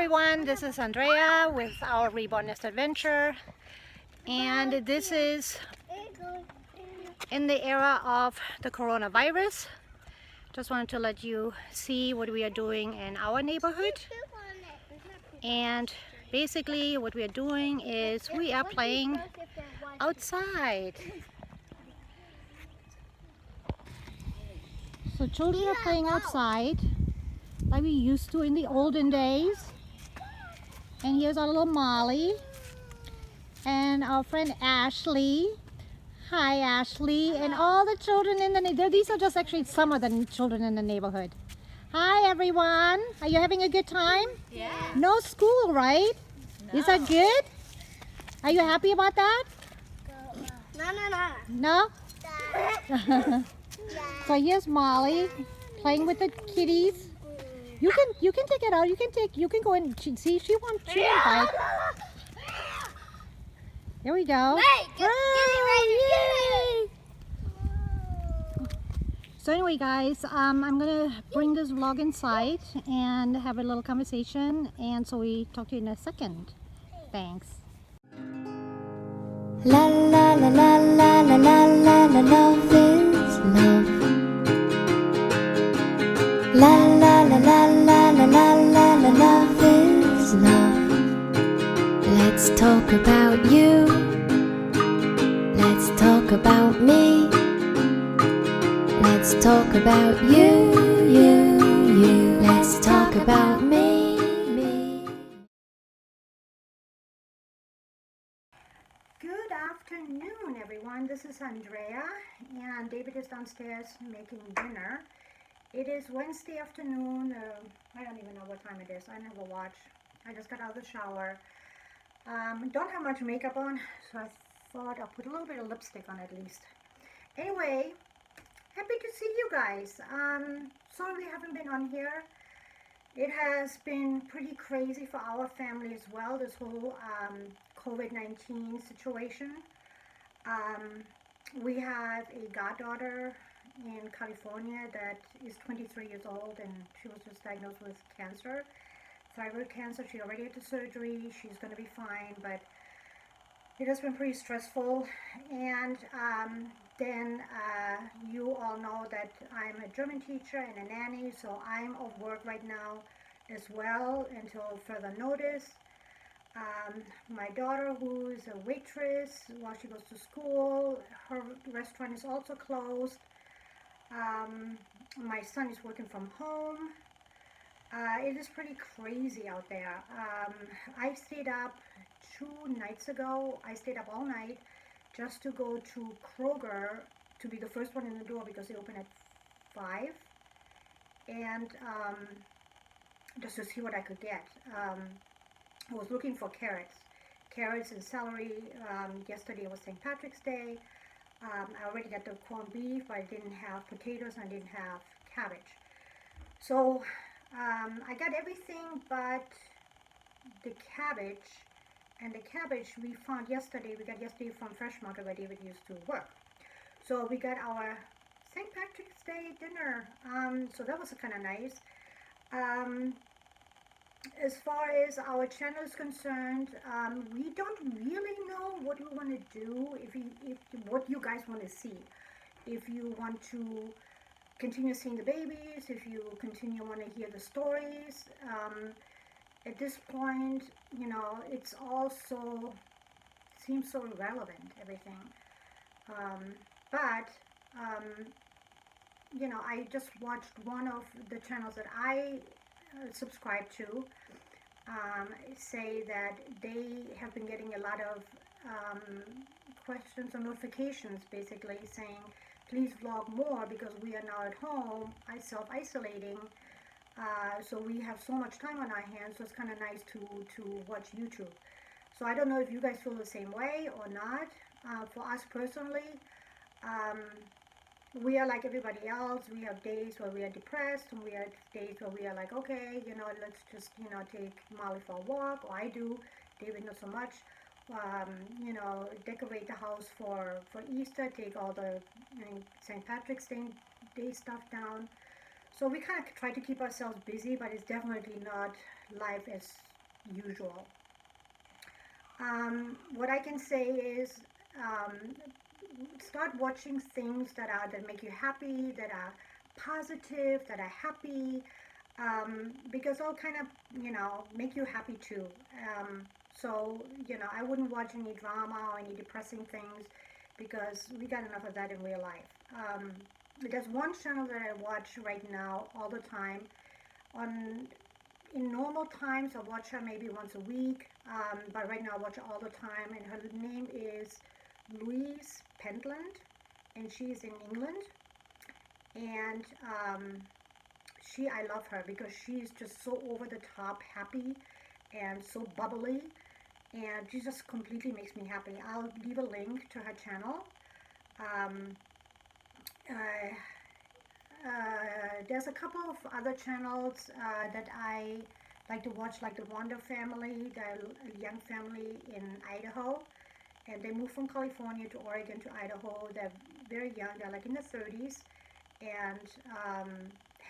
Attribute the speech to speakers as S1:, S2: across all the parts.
S1: everyone, this is Andrea with our Reborn Nest Adventure, and this is in the era of the coronavirus. Just wanted to let you see what we are doing in our neighborhood. And basically what we are doing is we are playing outside. So children are playing outside like we used to in the olden days. And here's our little Molly and our friend Ashley. Hi Ashley. And all the children in the neighborhood. These are just actually some of the children in the neighborhood. Hi everyone. Are you having a good time?
S2: Yeah.
S1: No school, right?
S2: No.
S1: Is that good? Are you happy about that?
S2: No.
S1: No? So here's Molly playing with the kitties. You can take it out. You can go in. See, she won't bite. There we go.
S2: Get it.
S1: So anyway, guys, I'm gonna bring this vlog inside and have a little conversation. And so we talk to you in a second. Thanks.
S3: La la la la la la la la la, love is love. La la la la la la la la la, love is love. Let's talk about you. Let's talk about me. Let's talk about you. Let's talk about me.
S1: Good afternoon, everyone. This is Andrea, and David is downstairs making dinner. It is Wednesday afternoon. I don't even know what time it is. I never watch. I just got out of the shower. Don't have much makeup on, so I thought I'll put a little bit of lipstick on at least. Anyway, happy to see you guys. Sorry we haven't been on here. It has been pretty crazy for our family as well, this whole COVID-19 situation. We have a goddaughter in California that is 23 years old, and she was just diagnosed with cancer, thyroid cancer. She already had the surgery. She's going to be fine, but it has been pretty stressful. And then you all know that I'm a German teacher and a nanny, so I'm off work right now as well until further notice. My daughter, who is a waitress while she goes to school, her restaurant is also closed. My son is working from home. It is pretty crazy out there. I stayed up 2 nights ago. I stayed up all night just to go to Kroger to be the first one in the door because they open at 5, and just to see what I could get. I was looking for carrots and celery. Yesterday was St. Patrick's Day. I already got the corned beef, but I didn't have potatoes and I didn't have cabbage. So I got everything but the cabbage. And the cabbage we found yesterday, we got yesterday from Fresh Market where David used to work. So we got our St. Patrick's Day dinner. So that was kind of nice. As far as our channel is concerned, we don't really know what we want to do, what you guys want to see. If you want to continue seeing the babies, if you want to hear the stories. At this point, you know, it's all seems so irrelevant, everything. But you know, I just watched one of the channels that I subscribe to say that they have been getting a lot of questions or notifications basically saying please vlog more because we are now at home, self-isolating, so we have so much time on our hands, so it's kind of nice to watch YouTube. So I don't know if you guys feel the same way or not. For us personally, we are like everybody else. We have days where we are depressed, and we have days where we are like, okay, you know, let's just, you know, take Molly for a walk, or I do. David not so much. You know, decorate the house for Easter, take all the St. Patrick's Day stuff down. So we kind of try to keep ourselves busy, but it's definitely not life as usual. What I can say is, um, start watching things that make you happy, that are positive, that are happy, because they'll kind of, make you happy too. So, I wouldn't watch any drama or any depressing things because we got enough of that in real life. There's one channel that I watch right now all the time. In normal times, I watch her maybe once a week, but right now I watch her all the time, and her name is Louise Pentland, and she's in England. And I love her because she's just so over the top happy and so bubbly, and she just completely makes me happy. I'll leave a link to her channel. Um, uh, there's a couple of other channels that I like to watch, like the Wonder family, the young family in Idaho, and they moved from California to Oregon to Idaho. They're very young, they're like in their 30s, and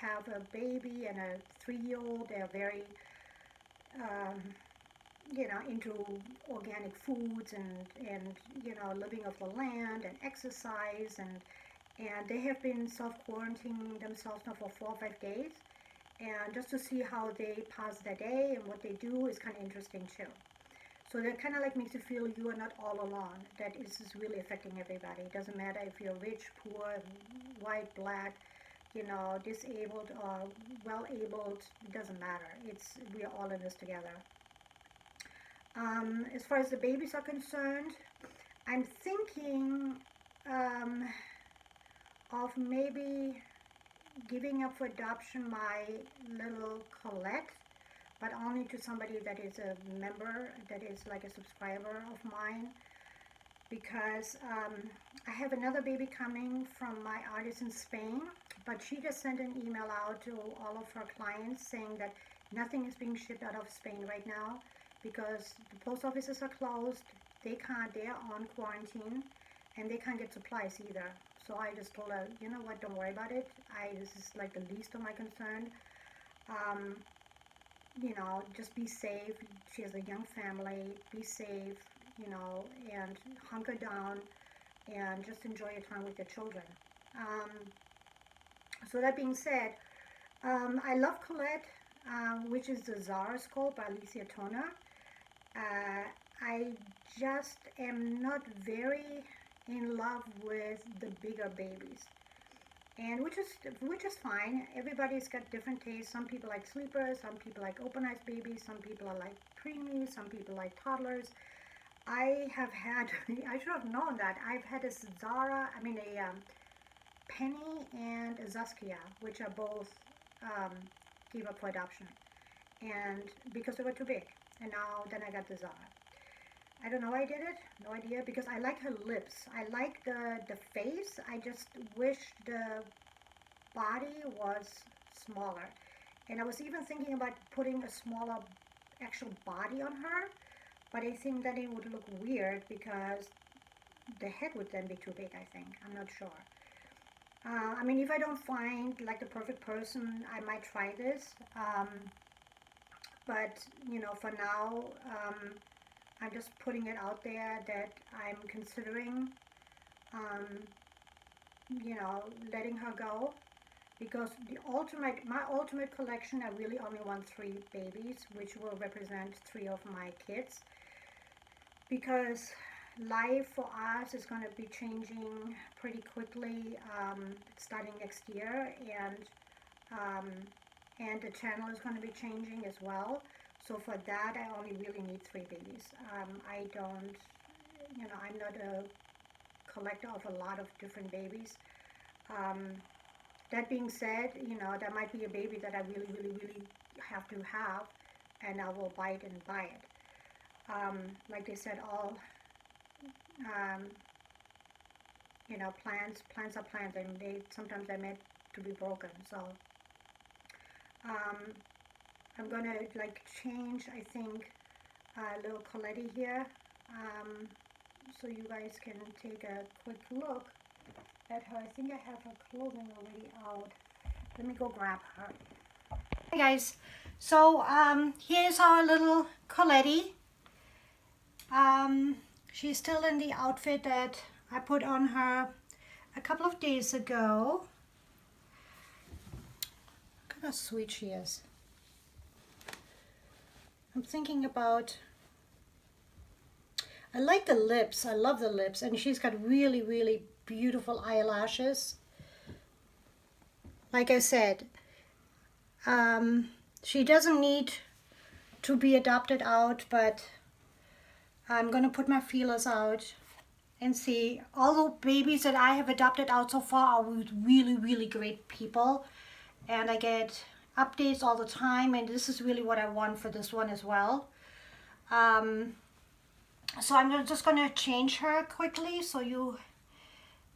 S1: have a baby and a 3-year-old. They're very um, into organic foods and living off the land and exercise, and they have been self-quarantining themselves now for 4 or 5 days, and just to see how they pass their day and what they do is kind of interesting too. So that kind of like makes you feel you are not all alone, that this is really affecting everybody. It doesn't matter if you're rich, poor, white, black, disabled or well-abled, it doesn't matter. We are all in this together. As far as the babies are concerned, I'm thinking of maybe giving up for adoption my little Colette, but only to somebody that is a member, that is like a subscriber of mine, because I have another baby coming from my artist in Spain, but she just sent an email out to all of her clients saying that nothing is being shipped out of Spain right now because the post offices are closed, they are on quarantine, and they can't get supplies either. So I just told her, you know what, don't worry about it. This is like the least of my concern. Just be safe. She has a young family. Be safe, and hunker down and just enjoy your time with your children. So that being said, I love Colette, which is the Zara Scope by Alicia Toner. I just am not very in love with the bigger babies, and which is fine. Everybody's got different tastes. Some people like sleepers, some people like open-eyed babies, some people are like preemies, some people like toddlers. I should have known that. I've had a Penny and a Zaskia, which are both gave up for adoption, and because they were too big. And now then I got the Zara. I don't know why I did it, no idea, because I like her lips. I like the face. I just wish the body was smaller. And I was even thinking about putting a smaller actual body on her, but I think that it would look weird because the head would then be too big, I think. I'm not sure. If I don't find like the perfect person, I might try this. But, for now, I'm just putting it out there that I'm considering, letting her go, because my ultimate collection, I really only want 3 babies, which will represent 3 of my kids, because life for us is going to be changing pretty quickly, starting next year, and the channel is going to be changing as well. So for that, I only really need 3 babies. I don't, I'm not a collector of a lot of different babies. That being said, there might be a baby that I really, really, really have to have, and I will buy it and buy it. Like they said, all, plans are plans, and sometimes they're meant to be broken. So I'm gonna change, I think, little Coletti here, so you guys can take a quick look at her. I think I have her clothing already out. Let me go grab her. Hey guys, so here's our little Coletti. She's still in the outfit that I put on her a couple of days ago. Look how sweet she is. I'm thinking about, I like the lips. I love the lips. And she's got really, really beautiful eyelashes. Like I said, she doesn't need to be adopted out, but I'm going to put my feelers out and see. All the babies that I have adopted out so far are with really, really great people. And I get updates all the time, and this is really what I want for this one as well. So I'm just going to change her quickly so you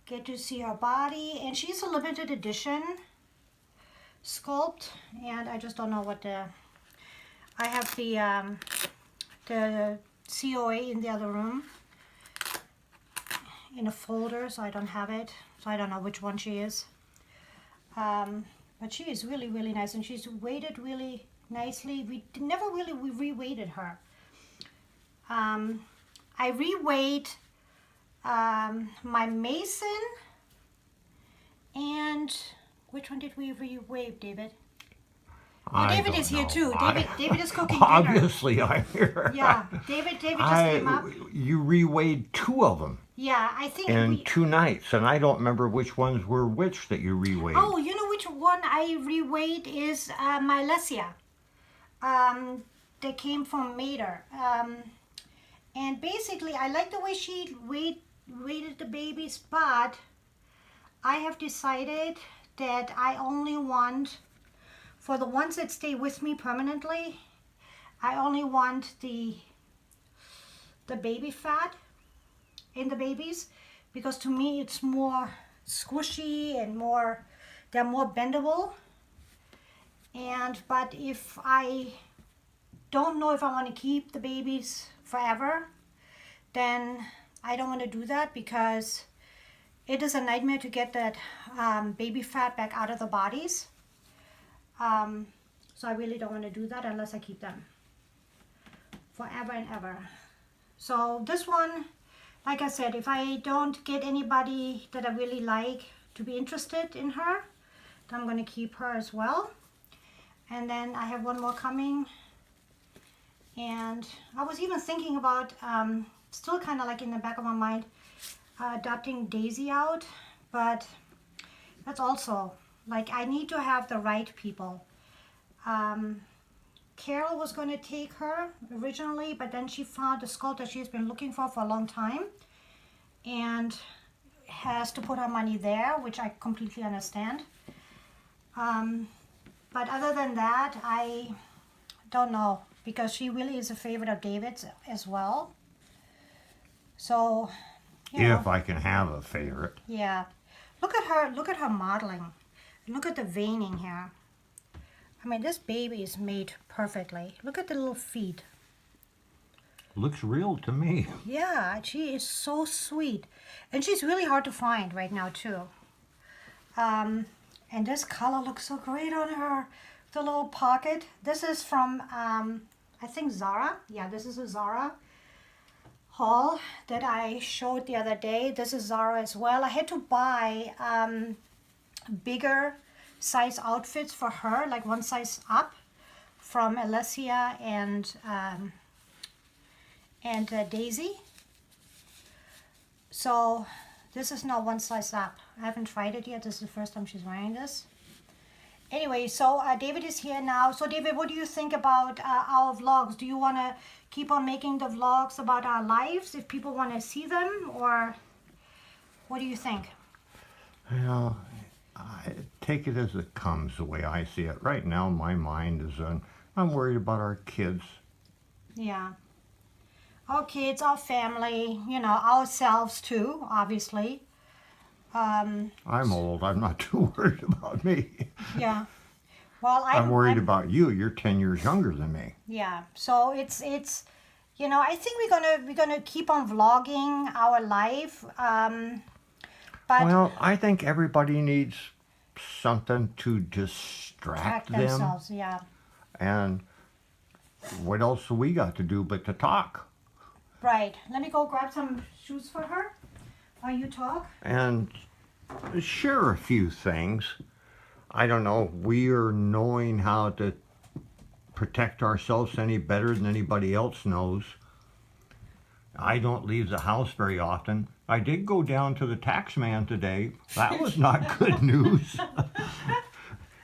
S1: get to see her body. And she's a limited edition sculpt, and I just don't know what I have the COA in the other room in a folder, so I don't have it, so I don't know which one she is. But she is really, really nice, and she's weighted really nicely. We never really re-weighted her. I re-weighed my Mason, and which one did we re-weigh, David? Oh, David is here too. David is cooking dinner.
S4: Obviously, I'm here.
S1: Yeah, David just came up.
S4: You re-weighed 2 of them.
S1: Yeah, I think
S4: in 2 nights, and I don't remember which ones were which that you re-weighed.
S1: Oh, you know which one I re-weighed is my Lesia. They came from Mater. And basically, I like the way she weighted the babies, but I have decided that I only want, for the ones that stay with me permanently, I only want the baby fat in the babies, because to me it's more squishy and they're more bendable. But if I don't know if I want to keep the babies forever, then I don't want to do that, because it is a nightmare to get that baby fat back out of the bodies. So I really don't want to do that unless I keep them forever and ever. So this one, like I said, if I don't get anybody that I really like to be interested in her, then I'm going to keep her as well. And then I have one more coming. And I was even thinking about, still kind of like in the back of my mind, adopting Daisy out. But that's also, like, I need to have the right people. Carol was going to take her originally, but then she found a sculpt that she's been looking for a long time and has to put her money there, which I completely understand. But other than that, I don't know, because she really is a favorite of David's as well. So,
S4: if I can have a favorite.
S1: Yeah. Look at her modeling. Look at the veining here. I mean, this baby is made perfectly. Look at the little feet.
S4: Looks real to me.
S1: Yeah, she is so sweet. And she's really hard to find right now, too. And this color looks so great on her. The little pocket. This is from, I think, Zara. Yeah, this is a Zara haul that I showed the other day. This is Zara as well. I had to buy bigger size outfits for her, like one size up, from Alessia and Daisy. So this is now one size up. I haven't tried it yet. This is the first time she's wearing this. Anyway, so David is here now. So David, what do you think about our vlogs? Do you want to keep on making the vlogs about our lives if people want to see them, or what do you think?
S4: Well, I take it as it comes, the way I see it. Right now, my mind is on, I'm worried about our kids.
S1: Yeah. Our kids, our family, ourselves too, obviously.
S4: I'm old. I'm not too worried about me.
S1: Yeah. Well,
S4: I'm worried about you. You're 10 years younger than me.
S1: Yeah. So it's I think we're gonna keep on vlogging our life. But
S4: well, I think everybody needs something to distract them.
S1: themselves, yeah.
S4: And what else we got to do but to talk?
S1: Right. Let me go grab some shoes for her while you talk.
S4: And share a few things. I don't know, we are knowing how to protect ourselves any better than anybody else knows. I don't leave the house very often. I did go down to the tax man today. That was not good news.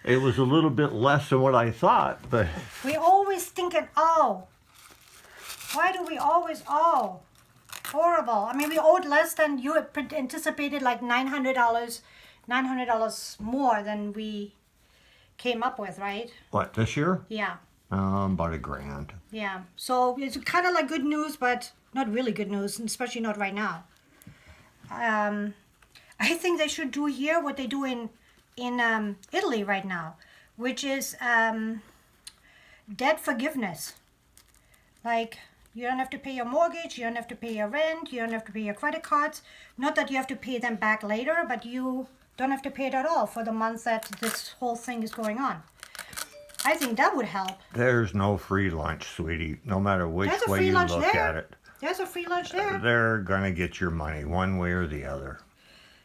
S4: It was a little bit less than what I thought, but
S1: We always thinking, oh, why do we always owe? Horrible. I mean, we owed less than you had anticipated, like $900 more than we came up with, right?
S4: what, this year?
S1: Yeah,
S4: About $1,000.
S1: yeah. So it's kind of like good news, but not really good news, and especially not right now. I think they should do here what they do in Italy right now, which is debt forgiveness. Like, you don't have to pay your mortgage, you don't have to pay your rent, you don't have to pay your credit cards. Not that you have to pay them back later, but you don't have to pay it at all for the month that this whole thing is going on. I think that would help.
S4: There's no free lunch, sweetie, no matter which
S1: There's a
S4: way
S1: free
S4: you
S1: lunch
S4: look
S1: there.
S4: at it.
S1: There's a free lunch there.
S4: They're gonna get your money one way or the other.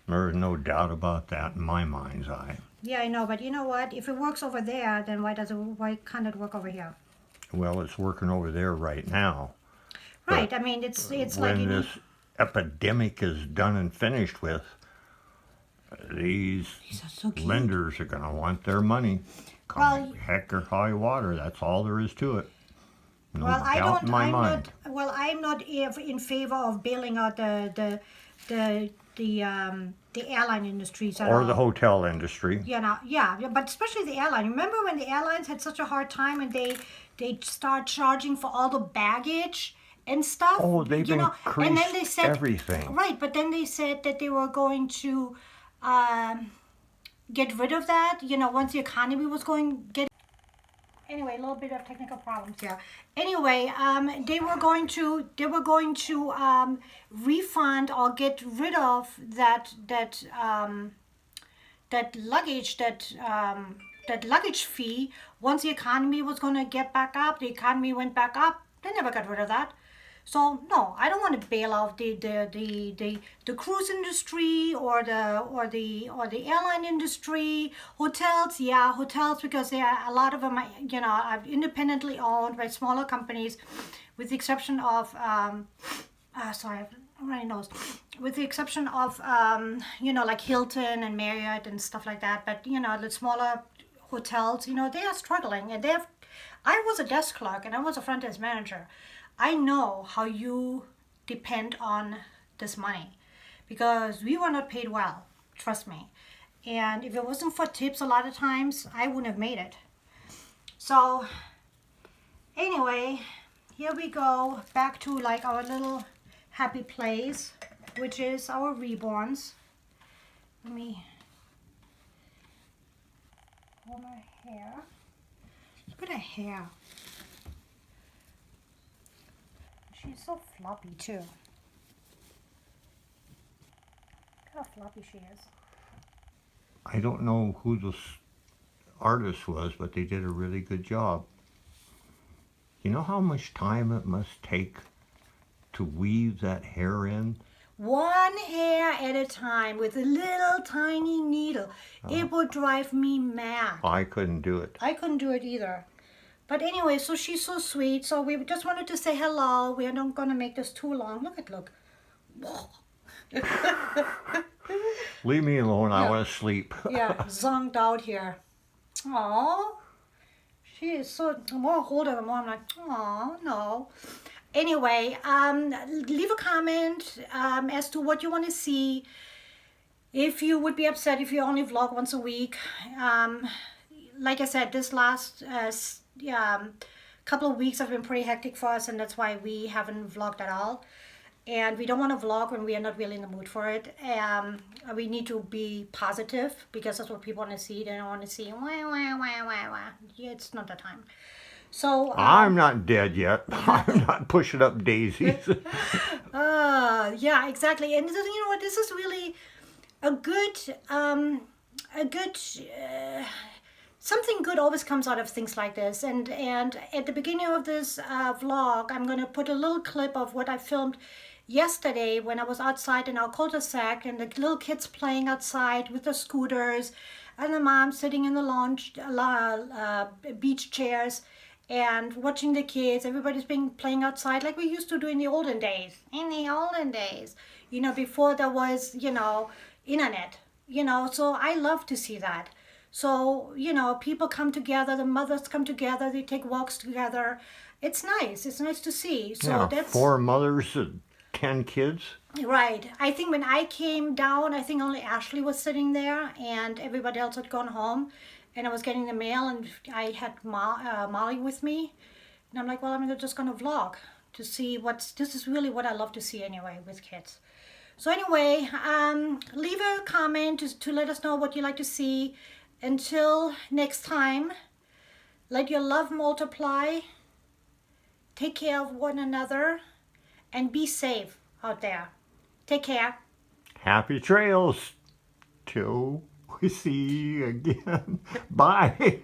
S4: There's no doubt about that in my mind's eye.
S1: Yeah, I know, but you know what? If it works over there, then why can't it work over here?
S4: Well, it's working over there right now.
S1: Right. I mean, it's like
S4: When
S1: you
S4: this epidemic is done and finished with, these
S1: These are so cute.
S4: lenders are gonna want their money.
S1: Well-
S4: Heck or high water, that's all there is to it. No
S1: Well,
S4: doubt in my mind.
S1: I'm not in favor of bailing out the airline industries at
S4: Or
S1: all.
S4: the hotel industry.
S1: Yeah, but especially the airline. Remember when the airlines had such a hard time and they start charging for all the baggage and stuff?
S4: Oh, they've
S1: and then they
S4: increased
S1: said
S4: everything.
S1: Right, but then they said that they were going to get rid of that. Once the economy was Anyway, a little bit of technical problems here. Anyway, they were going to refund or get rid of that luggage fee once the economy was going to get back up. The economy went back up. They never got rid of that. So no, I don't want to bail out the cruise industry or the airline industry. Hotels, yeah, hotels, because a lot of them are independently owned by smaller companies, with the exception of sorry, I'm running nose. With the exception of like Hilton and Marriott and stuff like that. But the smaller hotels, they are struggling, and I was a desk clerk and I was a front desk manager. I know how you depend on this money because we were not paid well, trust me. And if it wasn't for tips, a lot of times I wouldn't have made it. So anyway, here we go back to like our little happy place, which is our Reborns. Let me hold my hair. Look at her hair. She's so floppy too. Look how floppy she is.
S4: I don't know who this artist was, but they did a really good job. You know how much time it must take to weave that hair in?
S1: One hair at a time with a little tiny needle. It would drive me mad.
S4: I couldn't do it.
S1: I couldn't do it either. But anyway, so she's so sweet. So we just wanted to say hello. We are not going to make this too long. Look.
S4: Leave me alone. I want to sleep.
S1: Yeah, zonked out here. Aww. She is so, the more I hold her, the more I'm like, aw, no. Anyway, leave a comment as to what you want to see. If you would be upset if you only vlog once a week. Like I said, this last couple of weeks have been pretty hectic for us, and that's why we haven't vlogged at all. And we don't want to vlog when we are not really in the mood for it. We need to be positive because that's what people want to see. They don't want to see wah, wah, wah, wah, wah. Yeah, it's not the time. So
S4: I'm not dead yet. I'm not pushing up daisies.
S1: yeah, exactly. And you know what? This is really a good something good always comes out of things like this. And at the beginning of this vlog, I'm going to put a little clip of what I filmed yesterday when I was outside in our cul-de-sac, and the little kids playing outside with the scooters, and the mom sitting in the lounge beach chairs and watching the kids. Everybody's been playing outside like we used to do in the olden days. You know, before there was, you know, internet, you know. So I love to see that. So, you know, people come together, the mothers come together, they take walks together. It's nice. It's nice to see. So
S4: Yeah,
S1: that's
S4: 4 mothers and 10 kids.
S1: right. I think when I came down, I think only Ashley was sitting there and everybody else had gone home. And I was getting the mail, and I had Molly with me. And I'm like, well, I'm just going to vlog to see this is really what I love to see anyway with kids. So anyway, leave a comment to let us know what you like to see. Until next time, let your love multiply. Take care of one another and be safe out there. Take care.
S4: Happy trails till we see you again. Bye.